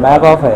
Back of है।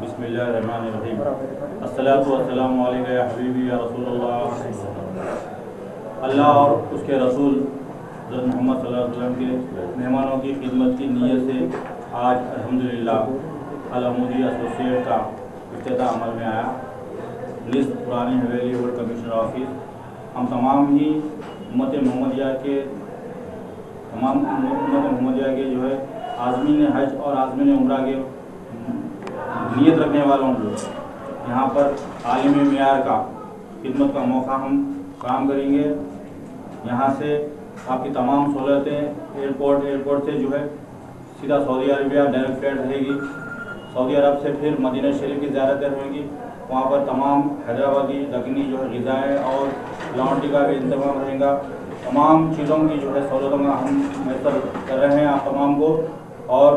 बिस्मिल्लाहिर्रहमानिर्रहीम। अस्सलातु वस्सलामु अलैका या हबीबी या रसूलल्लाह। अल्लाह और उसके रसूल मोहम्मद सल्लल्लाहु अलैहि वसल्लम के मेहमानों की खिदमत की नीयत से आज अल्हम्दुलिल्लाह अल-अमूदी एसोसिएट का इफ्तिताह अमल में आया। लिस्ट पुरानी हवेली रोड कमिश्नर ऑफिस। हम तमाम उम्मत मोहम्मदिया के जो है आज़मीन हज और आज़मीन उम्रा के नीयत रखने वालों को यहाँ पर आलिमी मियार का खिदमत का मौका हम काम करेंगे। यहाँ से आपकी तमाम सहूलतें एयरपोर्ट से जो है सीधा सऊदी अरबिया डायरेक्ट फ्लाइट रहेगी। सऊदी अरब से फिर मदीना शरीफ की ज़ियारतें होंगी। वहाँ पर तमाम हैदराबादी दखनी जो है ग़िज़ाएँ और लॉन्ड्री का भी इंतजाम रहेगा। तमाम चीज़ों की जो है सहूलतों का हम मैसर कर रहे हैं आप तमाम को, और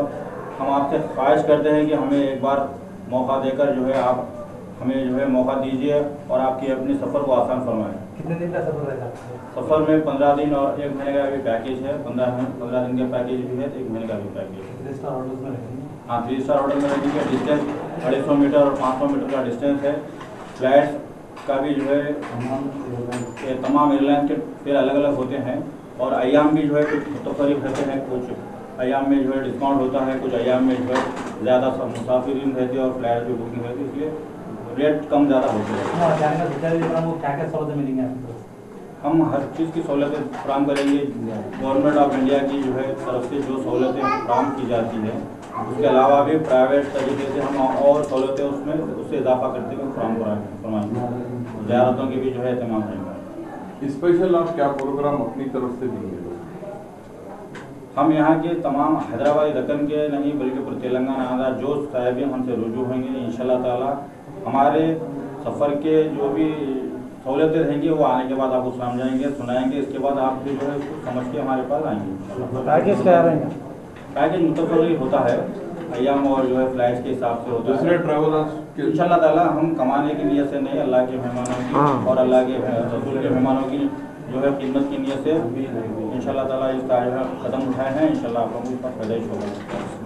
हम आपसे ख्वाहिश करते हैं कि हमें एक बार मौका देकर जो है आप हमें जो है मौका दीजिए और आपकी अपने सफ़र को आसान फरमाएं। कितने दिन का सफ़र रहेगा? सफ़र में 15 दिन और 1 महीने का भी पैकेज है। 15 दिन का पैकेज भी है, 1 महीने का भी पैकेज है। 3 स्टार होटल में रहेंगे? हाँ, 3 स्टार होटल में रहेंगे। डिस्टेंस 250 मीटर और 500 मीटर का डिस्टेंस है। फ्लाइट्स का भी जो है तमाम एयरलाइन के फिर अलग अलग होते हैं, और अयाम भी जो है कुछ मुख्तलिफ रहते हैं। कुछ अयाम में जो है डिस्काउंट होता है, कुछ अयाम में जो है ज़्यादा मुसाफिरीन रहती है और फ्लाइट भी बुकिंग रहती है, इसलिए रेट कम ज़्यादा होते हैं। क्या सहूलतें मिलेंगी आपको? हम हर चीज़ की सहूलतें फराम करेंगे। गवर्नमेंट ऑफ इंडिया की जो है तरफ से जो सहूलतें फराम की जाती हैं, उसके अलावा भी प्राइवेट तरीके से हम और सहूलतें उसमें उससे इजाफा करते हुए फराम करवाएंगे। ज़ियारतों की भी जो है एहतमाम रहेगा। स्पेशल आप क्या प्रोग्राम अपनी तरफ से देंगे? हम यहाँ के तमाम हैदराबादी दक्कन के नहीं बल्कि पूरे तेलंगाना आंध्र जो साहिबीन हमसे रुजू होंगे इंशाल्लाह ताला हमारे सफ़र के जो भी सहूलतें रहेंगी वो आने के बाद आपको समझाएंगे, सुनाएंगे। इसके बाद आप भी जो है उसको समझ के हमारे पास आएंगे। पैकेज क्या रहेगा? पैकेज मुतफ़री होता है, अय्याम और जो है फ्लाइट्स के हिसाब से होता है। दूसरे ट्रैवलर्स इंशाल्लाह ताला हम कमाने की नीयत से नहीं, अल्लाह के मेहमानों की और अल्लाह के रसूल के मेहमानों की जो है खिदमत की नीयत से इंशाल्लाह ताला इसका जो है कदम उठाए हैं। इंशाल्लाह आपको इसका फ़ायदा ही होगा।